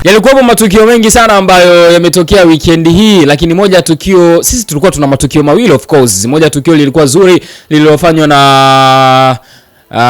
Yalikuwa matukio mengi sana ambayo yametokea weekend hii, lakini moja tukio, sisi tulikuwa tuna matukio mawili of course. Moja tukio lilikuwa zuri lililofanywa na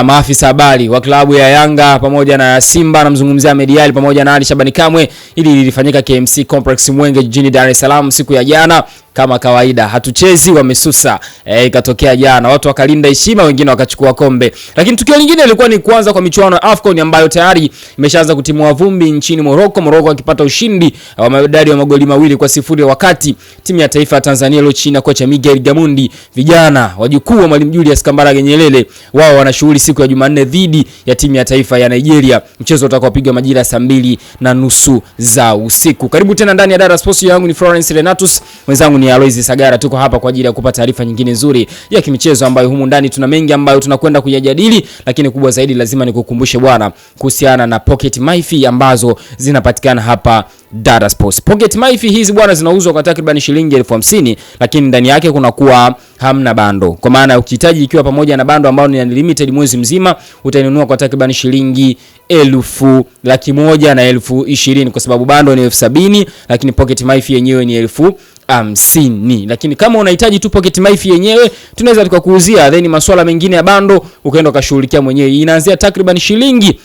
maafisa habari wa klabu ya Yanga pamoja na Simba, namzungumzia Ahmed Ally pamoja na Ali Shabani Kamwe. Ili lilifanyika KMC Complex Mwenge jijini Dar es Salaam siku ya jana. Kama kawaida hatuchezi wamesusa, ikatokea jana watu wakalinda heshima, wengine wakachukua kombe. Lakini tukio lingine lilikuwa ni kuanza kwa michuano ya AFCON ambayo tayari imeshaanza kutimua vumbi nchini Morocco akipata ushindi wa madadi wa magoli 2-0, wakati timu ya taifa ya Tanzania leo chini ya kocha Miguel Gamondi, vijana wajukuu wa Mwalimu Julius Kambarage Nyerere, wao wana shughuli siku ya Jumanne dhidi ya timu ya taifa ya Nigeria. Mchezo utakaopigwa majira saa 2:30 za usiku. Karibu tena ndani ya Dada Sports, yangu ni Florence Renatus, wenzangu ni Aloysi Sagara. Tuko hapa kwa ajili ya kupata taarifa nyingine nzuri ya kimichezo ambayo humu ndani tuna mengi ambayo tunakwenda kujadili, lakini kubwa zaidi lazima nikukumbushe bwana kuhusiana na Pocket MyFi ambazo zinapatikana hapa Dada Sports. Pocket MyFi hizi bwana zinauzwa kwa takriban shilingi 50,000, lakini ndani yake kuna kuwa hamna bando. Kwa maana ukihitaji ikiwa pamoja na bando ambao ni unlimited mwezi mzima, utainunua kwa takriban shilingi 1,100,000 na 20,000, kwa sababu bando ni 70,000, lakini Pocket MyFi yenyewe ni 50,000. Lakini kama unahitaji tu Pocket MyFi yenyewe, tunaweza tukakuuzia, then masuala mengine ya bando ukaenda ukashughulikia mwenyewe. Inaanzia takriban shilingi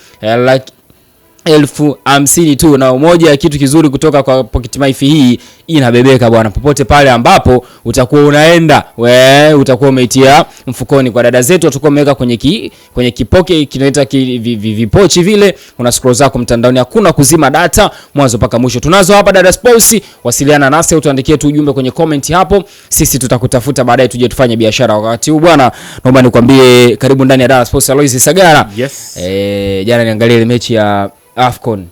50,000 tu, na umoja ya kitu kizuri kutoka kwa Pocket MyFi hii inabebeka bwana popote pale ambapo utakuwa unaenda, utakuwa umeitia mfukoni. Kwa dada zetu watakuwa wameweka kwenye kipoke kinaita vipochi vile, una scroll zako mtandaoni, hakuna kuzima data mwanzo mpaka mwisho. Tunazo hapa Dada Sports, wasiliana nasi au tuandikie tu ujumbe kwenye comment hapo, sisi tutakutafuta baadaye tuje tufanye biashara. Wakati huu bwana, naomba nikwambie karibu ndani ya Dada Sports. Aloysi Sagara, yes. Jana niangalia ile mechi ya AFCON.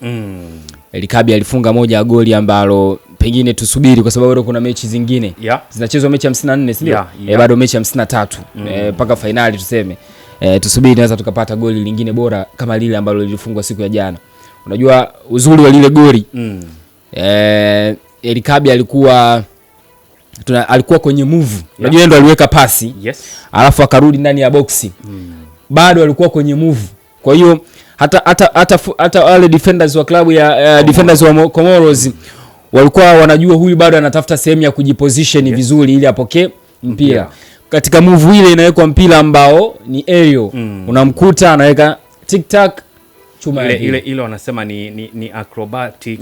Elikabi alifunga moja ya goli ambalo pengine tusubiri kwa sababu kuna mechi zingine. Zinachezwa mechi 54, si ndio? Bado mechi 53 mpaka finali tuseme. Tusubiri naweza tukapata goli lingine bora kama lile ambalo lilifungwa siku ya jana. Unajua uzuri wa lile goli. Elikabi alikuwa kwenye move. Unajua yeye ndo aliweka pasi. Yes. Alafu akarudi ndani ya boxi. Bado alikuwa kwenye move. Kwa hiyo hata wale defenders wa klabu ya defenders wa Comoros walikuwa wanajua huyu bado anatafuta sehemu ya kujiposition vizuri ili apokee mpira. Katika move ile inawekwa mpira ambao ni aerial. Unamkuta anaweka tic tac chuma ile wanasema ni acrobatic.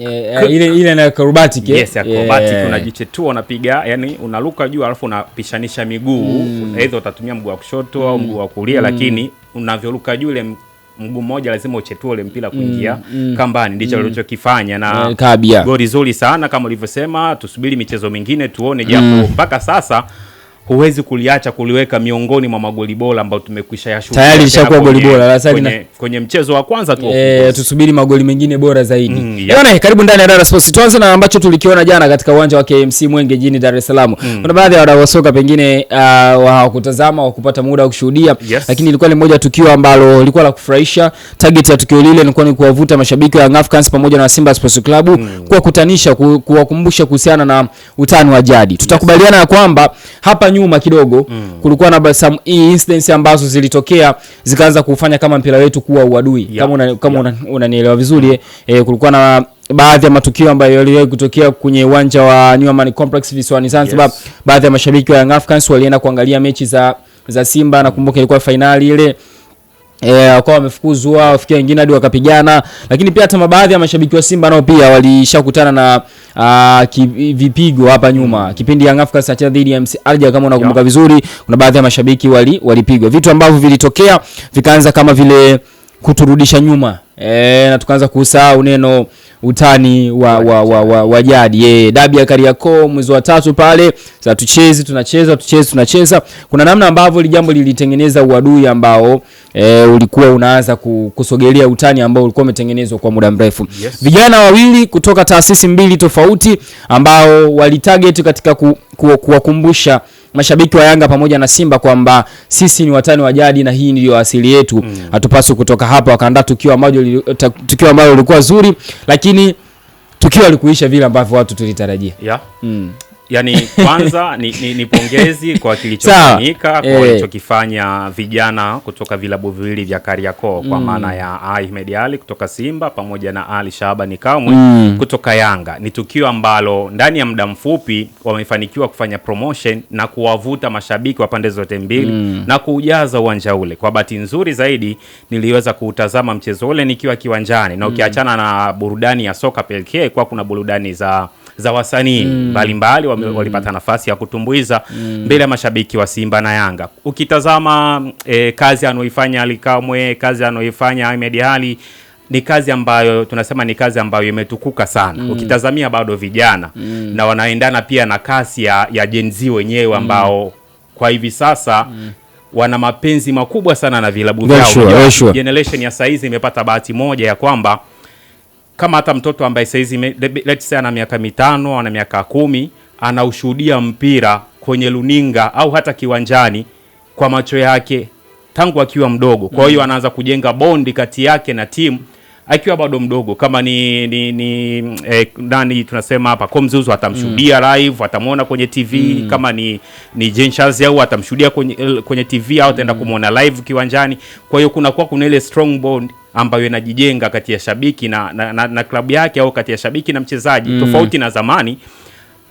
Ile na acrobatic. Yes, acrobatic. Unajichetua, unapiga, yani unaruka juu alafu unapishanisha miguu. Aidha utatumia mguu wa kushoto au mguu wa kulia, lakini unavyoruka juu ile mguu mmoja lazima uchetue ule mpira kuingia kambani. Ndicho alichokifanya na goli zuri sana kama ulivyosema. Tusubiri michezo mingine tuone, japo mpaka sasa huwezi kuliacha kuliweka miongoni mwa magoli bora ambao tumekwisha yashuhudia. Tayari lishakuwa goli bora kwenye mchezo wa kwanza tu. Tusubiri magoli mengine bora zaidi. Bwana, karibu ndani ya Dada Sports. Tuanze na ambacho tulikiona jana katika uwanja wa KMC Mwenge jijini Dar es Salaam. Kuna baadhi ya wadau wa soka pengine hawakutazama au kupata muda wa kushuhudia, lakini ilikuwa ni moja tukio ambalo lilikuwa la kufurahisha. Target ya tukio lile ilikuwa ni kuwavuta mashabiki wa Young Africans pamoja na Simba Sports Club, kuwakutanisha, kuwakumbusha kuhusiana na utani wa jadi. Tutakubaliana ya kwamba hapa nyuma kidogo kulikuwa na some incidents ambazo zilitokea zikaanza kufanya kama mpira wetu kuwa uadui. Kama unanielewa vizuri, kulikuwa na baadhi ya matukio ambayo yaliwahi kutokea kwenye uwanja wa New Amani Complex visiwani Zanzibar. Baadhi ya mashabiki wa Young Africans walienda kuangalia mechi za Simba, na kumbuka ilikuwa finali ile. Wakawa wamefukuzwa, wafikia wengine hadi wakapigana. Lakini pia hata baadhi ya mashabiki wa Simba nao pia walishakutana na vipigo hapa nyuma. Kipindi Young Africans achana dhidi ya MC Alger, kama unakumbuka vizuri, kuna baadhi ya mashabiki walipigwa. Vitu ambavyo vilitokea vikaanza kama vile kuturudisha nyuma. Na tukaanza kusahau neno utani wa jadi. Dabi ya Kariakoo mwezi wa 3 pale, sasa tunacheza. Kuna namna ambavyo ile jambo lilitengeneza uadui ambao ulikuwa unaanza kusogelea utani ambao ulikuwa umetengenezwa kwa muda mrefu. Vijana wawili kutoka taasisi mbili tofauti ambao walitarget katika kuwakumbusha mashabiki wa Yanga pamoja na Simba kwamba sisi ni watani wa jadi na hii ndio asili yetu. Hatupaswi kutoka hapa. Wakaandaa tukio ambalo lilikuwa zuri, lakini tukio likuisha vile ambavyo watu tulitarajia. Yani kwanza ni pongezi kwa kilichofanyika kwa walichokifanya vijana kutoka vilabu viwili vya Kariakoo kwa maana ya Ahmed Ally kutoka Simba pamoja na Ali Shabani Kamwe kutoka Yanga. Ni tukio ambalo ndani ya muda mfupi wamefanikiwa kufanya promotion na kuwavuta mashabiki wa pande zote mbili na kuujaza uwanja ule. Kwa bahati nzuri zaidi niliweza kuutazama mchezo ule nikiwa kiwanjani, na ukiachana na burudani ya soka pekee, kwa kuna burudani za wasanii mbalimbali walipata nafasi ya kutumbuiza mbele ya mashabiki wa Simba na Yanga. Ukitazama kazi anaoifanya Ali Kamwe, kazi anaoifanya Ahmed Ally, ni kazi ambayo tunasema ni kazi ambayo imetukuka sana. Ukitazamia bado vijana na wanaendana pia na kasi ya Gen Z wenyewe ambao kwa hivi sasa wana mapenzi makubwa sana na vilabu vyao. Generation ya saizi imepata bahati moja ya kwamba kama hata mtoto ambaye saizi let's say ana miaka 5 ana miaka 10 anaushuhudia mpira kwenye luninga au hata kiwanjani kwa macho yake tangu akiwa mdogo. Kwa hiyo anaanza kujenga bondi kati yake na timu akiwa bado mdogo. Kama nani tunasema hapa Komzuzu atamshuhudia live, atamuona kwenye TV. Kama ni Jenshazi au atamshuhudia kwenye TV au ataenda kumuona live kiwanjani. Kwa hiyo kuna ile strong bond ambayo inajijenga kati ya shabiki na klabu yake au kati ya shabiki na mchezaji. Tofauti na zamani,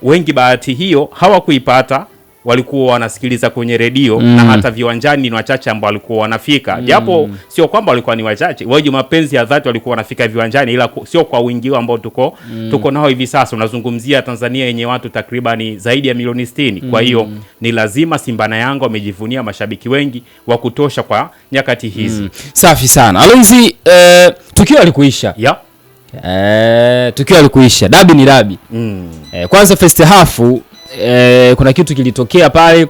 wengi bahati hiyo hawakuipata, walikuwa wanasikiliza kwenye redio na hata viwanjani ni wachache ambao walikuwa wanafika. Japo sio kwamba walikuwa ni wachache, wao mapenzi ya dhati walikuwa wanafika viwanjani, ila sio kwa wingi ambao tuko nao hivi sasa. Unazungumzia Tanzania yenye watu takriban zaidi ya milioni 60. Kwa hiyo ni lazima Simba na Yanga wamejivunia mashabiki wengi wa kutosha kwa nyakati hizi. Safi sana. Alonzi, tukio alikuisha. Tukio alikuisha. Dabi ni dabi. Kwanza first half kuna kitu kilitokea pale,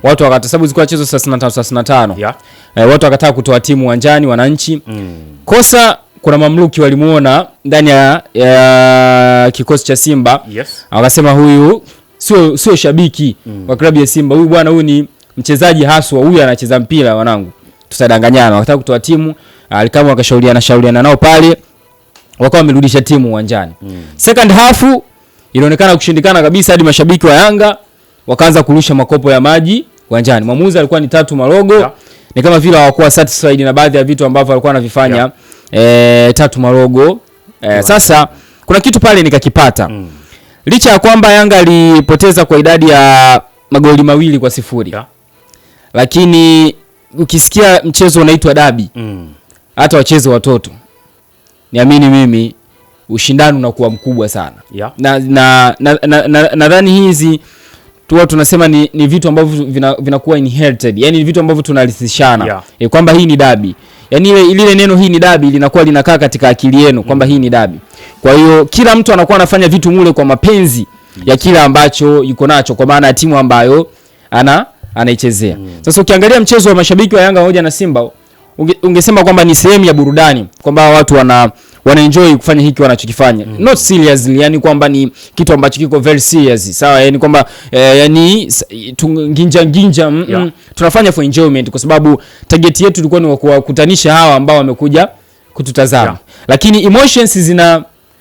watu wakatasabu zilikuwa chezo 35. Watu wakataka kutoa timu uwanjani wananchi. Kosa, kuna mamluki walimuona ndani ya kikosi cha Simba. Wakasema huyu sio shabiki wa klabu ya Simba. Huyu bwana, huyu ni mchezaji haswa, huyu anacheza mpira wanangu. Tutadanganyana. Wakataka kutoa timu, alikama wakashauriana nao pale, wakawa wamerudisha timu uwanjani. Second half ilionekana kushindikana kabisa, hadi mashabiki wa Yanga wakaanza kurusha makopo ya maji uwanjani. Mwamuzi alikuwa ni Tatu Marogo. Ni kama vile hawakuwa satisfied na baadhi ya vitu ambavyo alikuwa anavifanya Tatu Marogo. Sasa kuna kitu pale nikakipata. Licha ya kwamba Yanga alipoteza kwa idadi ya magoli 2-0. Lakini ukisikia mchezo unaitwa dabi, hata wacheze watoto, niamini mimi, ushindani unakuwa mkubwa sana. Nadhani hizi tunasema ni vitu ambavyo vinakuwa inherited. Yani vitu ambavyo tunarithishana. Kwamba hii ni dabi. Yani ile neno hii ni dabi linakuwa linakaa katika akili yenu kwamba hii ni dabi. Kwa hiyo kila mtu anakuwa anafanya vitu mule kwa mapenzi ya kila ambacho yuko nacho, kwa maana ya timu ambayo anaichezea. Sasa ukiangalia mchezo wa mashabiki wa Yanga pamoja na Simba, ungesema kwamba ni sehemu ya burudani, kwamba watu wanaenjoy kufanya hiki wanachokifanya. Not seriously, yani kwamba ni kitu ambacho kiko very serious. Sawa, yani kwamba yani nginja tunafanya for enjoyment, kwa sababu target yetu ilikuwa ni kuwakutanisha hawa ambao wamekuja kututazama. Lakini emotions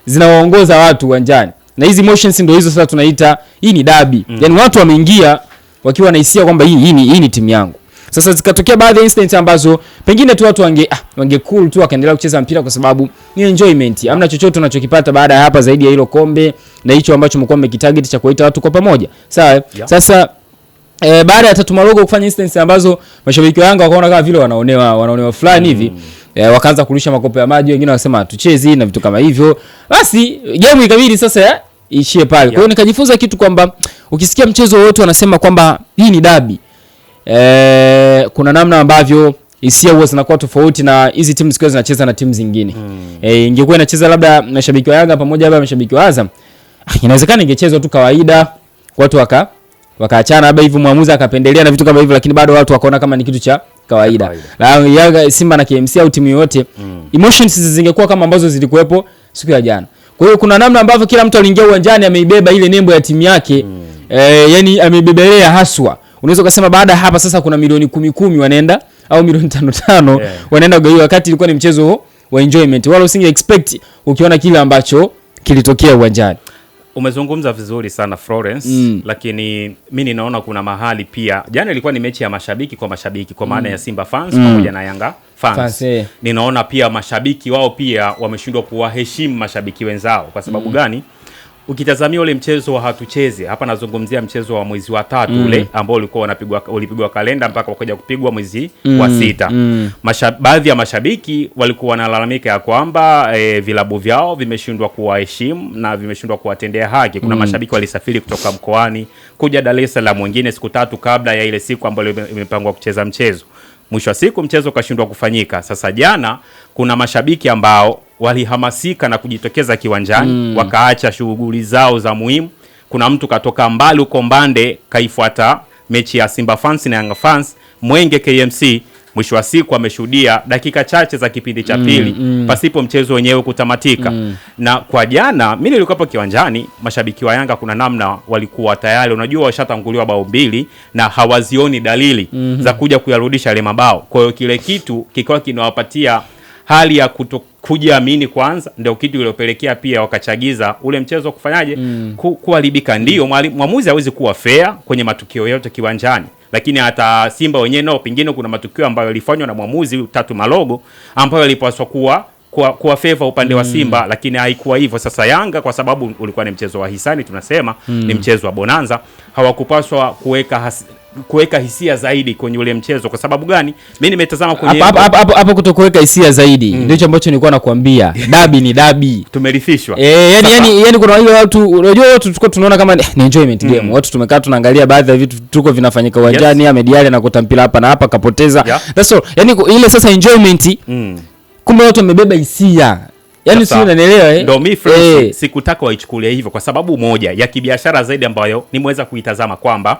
zinawaongoza watu uwanjani. Na hizi emotions ndio hizo sasa tunaita hii ni dabi. Yani watu wameingia wakiwa na hisia kwamba hii ni timu yangu. Sasa zikatokea baadhi ya incidents ambazo pengine tu watu wange cool tu wakaendelea kucheza mpira kwa sababu ni enjoyment. Hamna chochote unachokipata baada ya hapa zaidi ya hilo kombe na hicho ambacho mko mmekitarget cha kuita watu kwa pamoja. Sawa? Sasa baada ya Tatu Marogo kufanya incidents ambazo mashabiki wa Yanga wakaona kama vile wanaonewa fulani hivi, wakaanza kurusha makopo ya maji, wengine wakasema tuchezi na vitu kama hivyo. Basi game ikabidi sasa ishie pale. Kwa hiyo nikajifunza kitu kwamba ukisikia mchezo wote wanasema kwamba hii ni dabi, kuna namna ambavyo hisia huwa zinakuwa tofauti na hizi timu zikiwa zinacheza na timu zingine. Ingekuwa inacheza labda mashabiki wa Yanga pamoja labda mashabiki wa Azam, inawezekana ingechezwa tu kawaida, watu wakaachana labda hivyo, mwamuzi akapendelea na vitu kama hivyo, lakini bado watu wakaona kama ni kitu cha kawaida. Na Yanga, Simba na KMC au timu yote, emotions zingekuwa kama ambazo zilikuwepo siku ya jana. Kwa hiyo kuna namna ambavyo kila mtu aliingia uwanjani ameibeba ile nembo ya timu yake, yani ameibebelea haswa. Unaweza kusema baada hapa sasa kuna milioni 10 wanaenda au milioni 5 wanaenda kwa hiyo, wakati ilikuwa ni mchezo wa enjoyment. Wala usinge expect ukiona kile ambacho kilitokea uwanjani. Umezungumza vizuri sana Florence, lakini mimi ninaona kuna mahali pia, jana ilikuwa ni mechi ya mashabiki kwa maana ya Simba fans pamoja na Yanga fans. Ninaona pia mashabiki wao pia wameshindwa kuwaheshimu mashabiki wenzao. Kwa sababu gani? Ukitazamia ule mchezo wa hatucheze, hapa nazungumzia mchezo wa mwezi wa 3 ule ambao ulipigwa kalenda mpaka ukaja kupigwa mwezi wa 6. Baadhi ya mashabiki walikuwa wanalalamika ya kwamba vilabu vyao vimeshindwa kuwaheshimu na vimeshindwa kuwatendea haki. Kuna mashabiki walisafiri kutoka mkoani kuja Dar es Salaam, wengine siku 3 kabla ya ile siku ambayo imepangwa kucheza mchezo. Mwisho wa siku mchezo ukashindwa kufanyika. Sasa jana kuna mashabiki ambao walihamasika na kujitokeza kiwanjani, wakaacha shughuli zao za muhimu. Kuna mtu katoka mbali huko Mbande kaifuata mechi ya Simba fans na Yanga fans Mwenge KMC. Mwisho wa siku ameshuhudia dakika chache za kipindi cha pili pasipo mchezo wenyewe kutamatika. Na kwa jana mimi nilikuwa hapo kiwanjani, mashabiki wa Yanga kuna namna walikuwa tayari, unajua washatanguliwa bao 2 na hawazioni dalili za kuja kuyarudisha ile mabao. Kwa hiyo kile kitu kikawa kinawapatia hali ya kujiamini kwanza, ndio kitu kiliyopelekea pia wakachagiza ule mchezo kufanyaje kuharibika. Ndio mwamuzi hawezi kuwa fair kwenye matukio yote kiwanjani, lakini hata Simba wenyewe nao pengine kuna matukio ambayo yalifanywa na mwamuzi Tatu Malogo ambayo yalipaswa kuwa favor upande wa Simba, lakini haikuwa hivyo. Sasa Yanga kwa sababu ulikuwa ni mchezo wa hisani, tunasema ni mchezo wa bonanza, hawakupaswa kuweka hisia zaidi kwenye ule mchezo. Kwa sababu gani? Mimi nimetazama kwenye hapo kutokuweka hisia zaidi ndio ambacho nilikuwa nakwambia. Dabi ni dabi, tumerithishwa. Yani kuna wale watu, unajua watu tulikuwa tunaona kama ni enjoyment game. Watu tumekaa tunaangalia baadhi ya vitu tuko vinafanyika uwanjani, Mediali na kutampila hapa na hapa kapoteza. That's all. Yani ile sasa enjoyment kumbe watu wamebeba hisia. Yani sio, unanielewa Ndio mimi sikutaka waichukulie hivyo kwa sababu moja ya kibiashara zaidi ambayo nimeweza kuitazama kwamba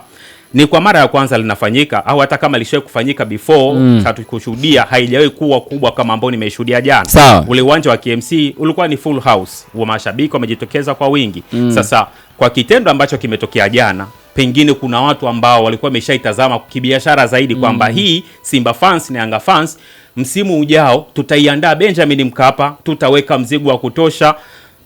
ni kwa mara ya kwanza linafanyika, au hata kama lishawahi kufanyika before hatukushuhudia, haijawahi kuwa kubwa kama ambao nimeshuhudia jana. Ule uwanja wa KMC ulikuwa ni full house, wa mashabiki wamejitokeza kwa wingi. Sasa kwa kitendo ambacho kimetokea jana, pengine kuna watu ambao walikuwa wameshaitazama kibiashara zaidi kwamba hii Simba fans na Yanga fans msimu ujao tutaiandaa Benjamin Mkapa, tutaweka mzigo wa kutosha,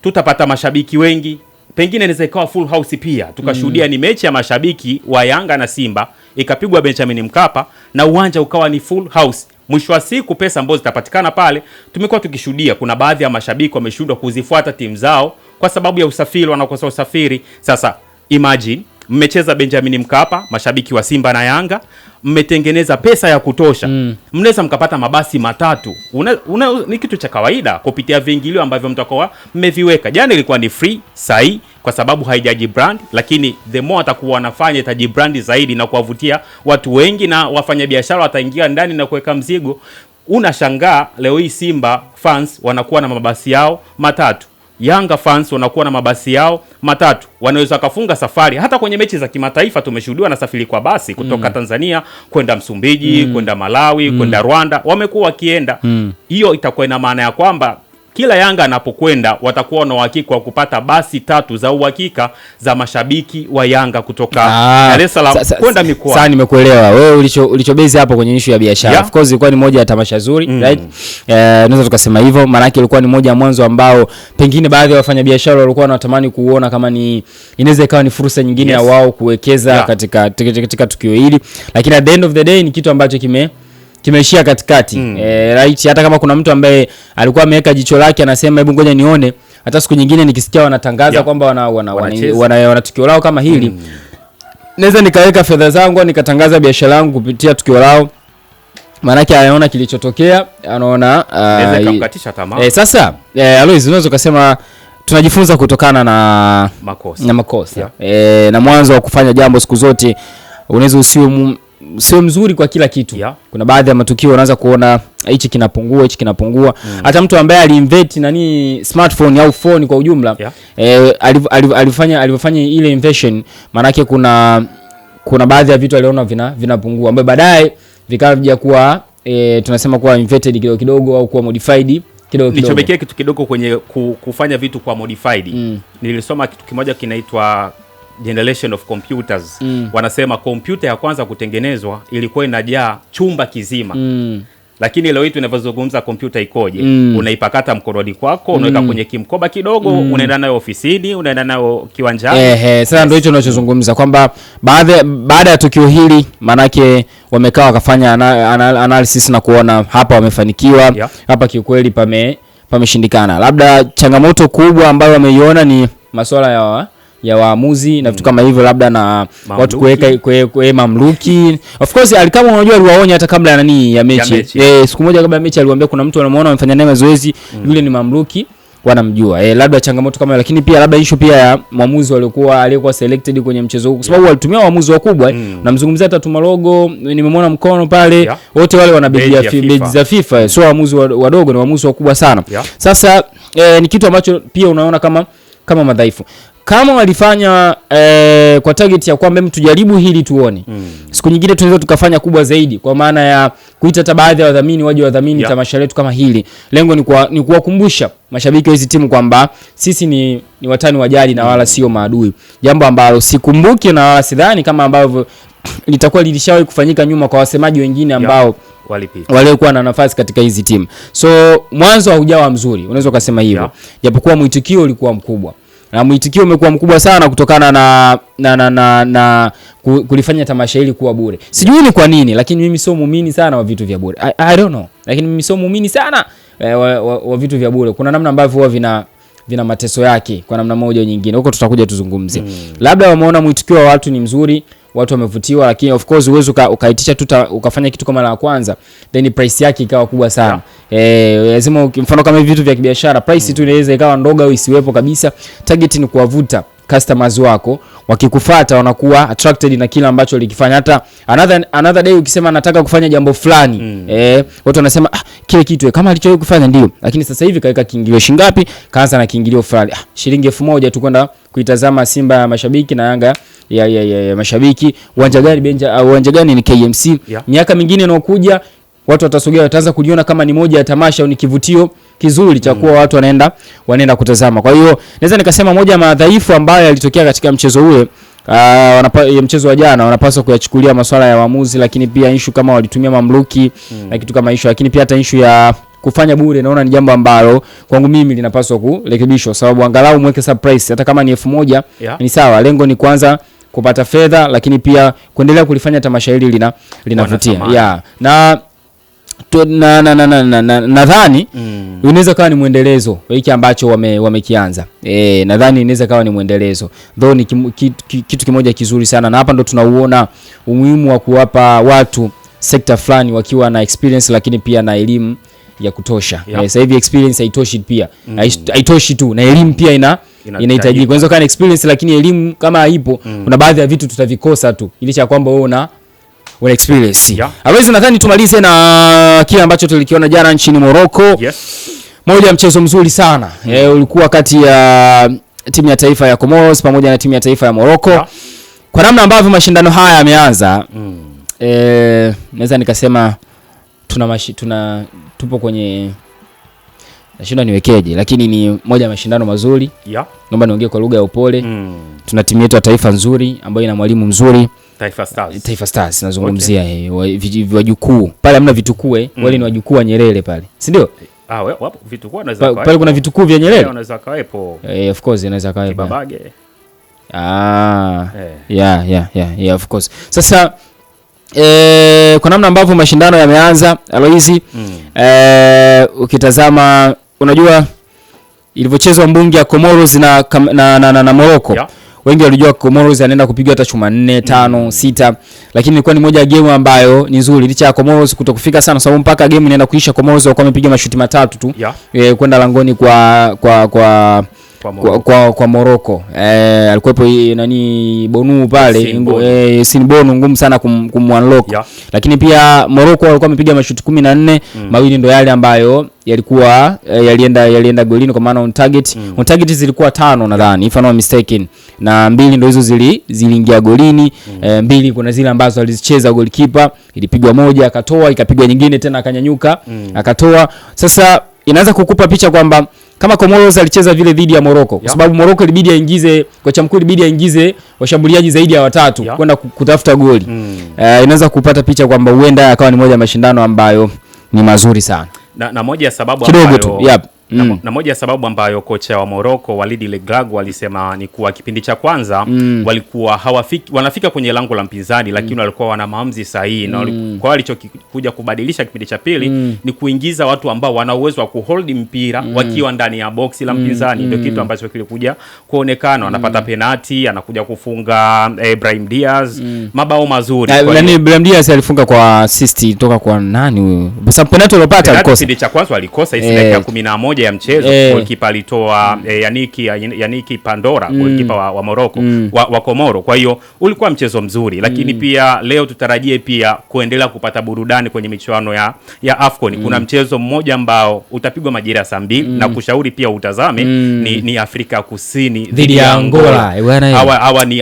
tutapata mashabiki wengi. Pengine inaweza ikawa full house pia. Tukashuhudia ni mechi ya mashabiki wa Yanga na Simba ikapigwa Benjamin Mkapa na uwanja ukawa ni full house. Mwisho wa siku pesa ambazo zitapatikana pale, tumekuwa tukishuhudia kuna baadhi ya mashabiki wameshindwa kuzifuata timu zao kwa sababu ya usafiri, wanakosa usafiri. Sasa imagine mmecheza Benjamin Mkapa, mashabiki wa Simba na Yanga, mmetengeneza pesa ya kutosha. Mnaweza mkapata mabasi matatu. Ni kitu cha kawaida kupitia viingilio ambavyo mtakuwa mmeviweka. Jana ilikuwa ni free sahi kwa sababu haijaji brand, lakini the more atakuwa anafanya itaji brand zaidi na kuwavutia watu wengi, na wafanyabiashara wataingia ndani na kuweka mzigo. Unashangaa leo hii Simba fans wanakuwa na mabasi yao matatu, Yanga fans wanakuwa na mabasi yao matatu, wanaweza kafunga safari. Hata kwenye mechi za kimataifa tumeshuhudia na safari kwa basi kutoka Tanzania kwenda Msumbiji, kwenda Malawi, kwenda Rwanda, wamekuwa wakienda. Hiyo itakuwa ina maana ya kwamba kila Yanga anapokwenda watakuwa na uhakika wa kupata basi 3 za uhakika za mashabiki wa Yanga kutoka Dar es Salaam kwenda mikoa. Sasa nimekuelewa. Wewe ulichobezi hapo kwenye issue ya biashara. Of course ilikuwa ni moja ya tamasha zuri, right? Naweza tukasema hivyo, maana yake ilikuwa ni moja ya mwanzo ambao pengine baadhi ya wafanyabiashara walikuwa wanatamani kuona kama ni inaweza ikawa ni fursa nyingine ya wao kuwekeza katika tukio hili. Lakini at the end of the day ni kitu ambacho kimeishia katikati. Right, hata kama kuna mtu ambaye alikuwa ameweka jicho lake anasema hebu ngoja nione, hata siku nyingine nikisikia wanatangaza kwamba wana tukio lao kama hili, naweza nikaweka fedha zangu nikatangaza biashara yangu kupitia tukio lao. Maana yake anaona kilichotokea, anaona inaweza kumkatisha tamaa. Sasa Alois, unaweza kusema tunajifunza kutokana na makosa. Na mwanzo wa kufanya jambo siku zote unaweza sio mzuri kwa kila kitu. Kuna baadhi ya matukio unaanza kuona hichi kinapungua. Hata mtu ambaye aliinvest smartphone au phone kwa ujumla, alifanya ile invention, maana yake kuna baadhi ya vitu aliona vinapungua, ambapo baadaye vikaja kuwa tunasema kuwa invented kidogo au kuwa modified kidogo. Nichomekea kitu kidogo kwenye kufanya vitu kwa modified. Nilisoma kitu kimoja kinaitwa generation of computers. Wanasema kompyuta ya kwanza kutengenezwa ilikuwa inajaa chumba kizima. Lakini leo hii tunavyozungumza kompyuta ikoje? Unaipakata mkononi kwako, unaweka kwenye kimkoba kidogo, unaenda nayo ofisini, unaenda nayo kiwanjani. Sasa ndio hicho tunachozungumza kwamba baada ya tukio hili manake wamekaa wakafanya analysis na kuona hapa wamefanikiwa, hapa kiukweli pameshindikana. Labda changamoto kubwa ambayo wameiona ni masuala ya waamuzi na vitu kama hivyo, labda na watu kuweka mamluki. Of course alikama unajua aliwaonya hata kabla ya mechi. Siku moja kabla ya mechi aliwaambia kuna mtu anamuona amefanya naye mazoezi, yule ni mamluki, wanamjua. Labda changamoto kama, lakini pia labda issue pia ya mwamuzi aliyekuwa selected kwenye mchezo huu, kwa sababu walitumia waamuzi wakubwa. Namzungumzia hata Tumalogo, nimemwona mkono pale, wote wale wana beji za FIFA, sio waamuzi wadogo, ni waamuzi wakubwa sana. Sasa ni kitu ambacho pia unaona kama madhaifu. Kama walifanya kwa target ya kwamba tujaribu hili tuone, siku nyingine tunaweza tukafanya kubwa zaidi, kwa maana ya kuita hata baadhi ya wadhamini waje wadhamini tamasha letu kama hili. Lengo ni kuwakumbusha mashabiki wa hizo timu kwamba sisi ni watani wa jadi na wala sio maadui, jambo ambalo sikumbuki na wala sidhani kama ambavyo litakuwa lilishawahi kufanyika nyuma kwa wasemaji wengine ambao waliokuwa na nafasi katika hizi timu. So mwanzo haujawa mzuri, unaweza kusema hivyo, japokuwa mwitikio ulikuwa mkubwa. Na mwitikio umekuwa mkubwa sana kutokana na kulifanya tamasha hili kuwa bure. Sijui ni kwa nini, lakini mimi sio muumini sana wa vitu vya bure. I don't know. Lakini mimi sio muumini sana wa vitu vya bure. Kuna namna ambavyo huwa vina mateso yake kwa namna moja au nyingine. Huko tutakuja tuzungumzie. Labda wameona mwitikio wa watu ni mzuri, watu wamevutiwa, lakini of course uwezo ukaitisha tu ukafanya kitu kama la kwanza, then price yake ikawa kubwa sana. Lazima mfano kama vitu vya kibiashara, price tu inaweza ikawa ndogo au isiwepo kabisa. Target ni kuwavuta customers wako, wakikufuata wanakuwa attracted na kila ambacho likifanya. Hata another day ukisema nataka kufanya jambo fulani, watu wanasema kile kitu kama alichowahi kufanya ndio, lakini sasa hivi kaweka kiingilio shingapi, kaanza na kiingilio fulani, shilingi 1000 tu kwenda kuitazama Simba ya mashabiki na Yanga ya mashabiki. Uwanja gani? Ni KMC. Miaka mingine inayokuja watu watasogea, wataanza kujiona kama ni moja ya tamasha au ni kivutio kizuri cha kuwa watu wanaenda kutazama. Kwa hiyo naweza nikasema moja ya madhaifu ambayo yalitokea katika mchezo ule, mchezo wa jana, wanapaswa kuyachukulia masuala ya waamuzi, lakini pia issue kama walitumia mamluki na kitu kama issue, lakini pia hata issue ya kufanya bure, naona ni jambo ambalo kwangu mimi linapaswa kurekebishwa, sababu angalau mweke surprise hata kama ni 1000 ni sawa. Lengo ni kwanza kupata fedha, lakini pia kuendelea kulifanya tamasha hili linavutia. Nadhani inaweza kawa ni muendelezo hiki ambacho wamekianza. Nadhani inaweza kawa ni muendelezo. Though ni kitu kimoja kizuri sana, na hapa ndo tunauona umuhimu wa kuwapa watu sekta fulani wakiwa na experience, lakini pia na elimu ya kutosha. Sasa hivi experience haitoshi pia. Haitoshi tu, na elimu pia inahitajika. Kwanza kana experience lakini elimu kama haipo, kuna baadhi ya vitu tutavikosa tu, ili cha kwamba wewe una experience. Hawezi, nadhani tumalize na kile ambacho tulikiona jana nchini Morocco. Moja ya mchezo mzuri sana. Ulikuwa kati ya timu ya taifa ya Comoros pamoja na timu ya taifa ya Morocco. Kwa namna ambavyo mashindano haya yameanza, naweza nikasema tupo kwenye nashindwa niwekeje, lakini ni moja ya mashindano mazuri. Naomba niongee kwa lugha ya upole. Tuna timu yetu ya taifa nzuri ambayo ina mwalimu mzuri. Taifa Stars nazungumzia wajukuu. Pale hamna vitukuu, wale ni wajukuu wa Nyerere pale. Si ndio? Wapo vitukuu wanaweza kawepo. Pale kuna vitukuu vya Nyerere. Wanaweza kawepo. Of course inaweza kawepo. Babage. Yeah, of course. Sasa kwa namna ambavyo mashindano yameanza, Aloizi, ukitazama unajua ilivyochezwa mbungi ya Comoros na Morocco. Wengi walijua Comoros anaenda kupiga hata chuma 4, 5, 6, lakini ilikuwa ni moja ya game ambayo ni nzuri, licha ya Comoros kutokufika sana, sababu mpaka game inaenda kuisha Comoros walikuwa wamepiga mashuti 3 tu kwenda langoni kwa Morocco. Alikuwepo Bonu pale, sin Bonu ngumu sana kumunlock. Lakini pia Morocco walikuwa wamepiga mashuti 14, mawili ndo yale ambayo yalikuwa yalienda golini, kwa maana on target zilikuwa 5 nadhani if I'm not mistaken, na 2 ndo hizo ziliingia golini. 2 kuna zile ambazo alizicheza goalkeeper, ilipigwa moja akatoa, ikapigwa nyingine tena akanyanyuka akatoa. Sasa inaanza kukupa picha kwamba kama Comoros alicheza vile dhidi ya Morocco, kwa sababu Morocco ilibidi aingize, kocha mkuu ilibidi aingize washambuliaji zaidi ya 3 kwenda kutafuta goli. Inaweza kupata picha kwamba huenda akawa ni moja ya mashindano ambayo ni mazuri sana. Na moja ya sababu kidogo tu. Yep. Na moja ya sababu ambayo kocha wa Morocco Walid Regragui walisema ni kuwa kipindi cha kwanza walikuwa wanafika kwenye lango la mpinzani, lakini walikuwa wana maamuzi sahihi, na kwa walichokuja kubadilisha kipindi cha pili ni kuingiza watu ambao wana uwezo wa kuhold mpira wakiwa ndani ya boksi la mpinzani. Ndio kitu ambacho kilikuja kuonekana. Anapata penalti, anakuja kufunga Brahim Diaz, mabao mazuri. Yaani Brahim Diaz alifunga kwa assist kutoka kwa nani huyo? Basi penalti alipata alikosa. Kipindi cha kwanza alikosa dakika 11 ya mchezo. Goalkeeper alitoa Yannick Pandora, goalkeeper wa Morocco, wa Komoro. Kwa hiyo ulikuwa mchezo mzuri, lakini pia leo tutarajie pia kuendelea kupata burudani kwenye michuano ya AFCON. Kuna mchezo mmoja ambao utapigwa majira ya saa 2 na kushauri pia utazame ni Afrika Kusini dhidi ya Angola.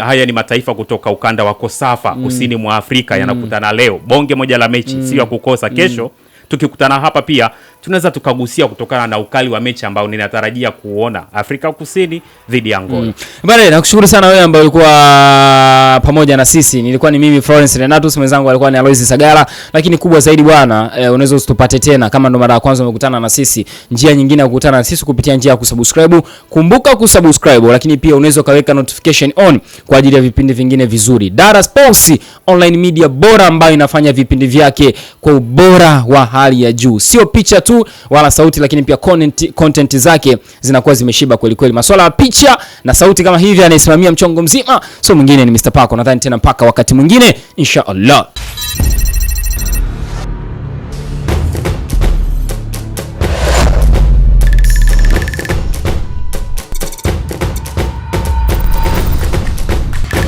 Haya ni mataifa kutoka ukanda wa Kosafa kusini mwa Afrika yanakutana leo. Bonge moja la mechi sio kukosa. Kesho tukikutana hapa pia tunaweza tukagusia kutokana na ukali wa mechi ambao ninatarajia kuona Afrika Kusini dhidi ya Angola. Bale, nakushukuru sana wewe ambaye ulikuwa pamoja na sisi. Nilikuwa ni mimi Florence Renatus, mwenzangu alikuwa ni Alois Sagala, lakini kubwa zaidi bwana, unaweza usitupate tena kama ndo mara ya kwanza umekutana na sisi. Njia nyingine ya kukutana na sisi kupitia njia ya kusubscribe. Kumbuka kusubscribe, lakini pia unaweza kaweka notification on kwa ajili ya vipindi vingine vizuri. Dar Sports online media bora ambayo inafanya vipindi vyake kwa ubora wa hali ya juu. Sio picha tu wala sauti, lakini pia content zake zinakuwa zimeshiba kweli kweli. Masuala ya picha na sauti kama hivi anayesimamia mchongo mzima, so mwingine ni Mr. Pako. Nadhani tena mpaka wakati mwingine insha Allah.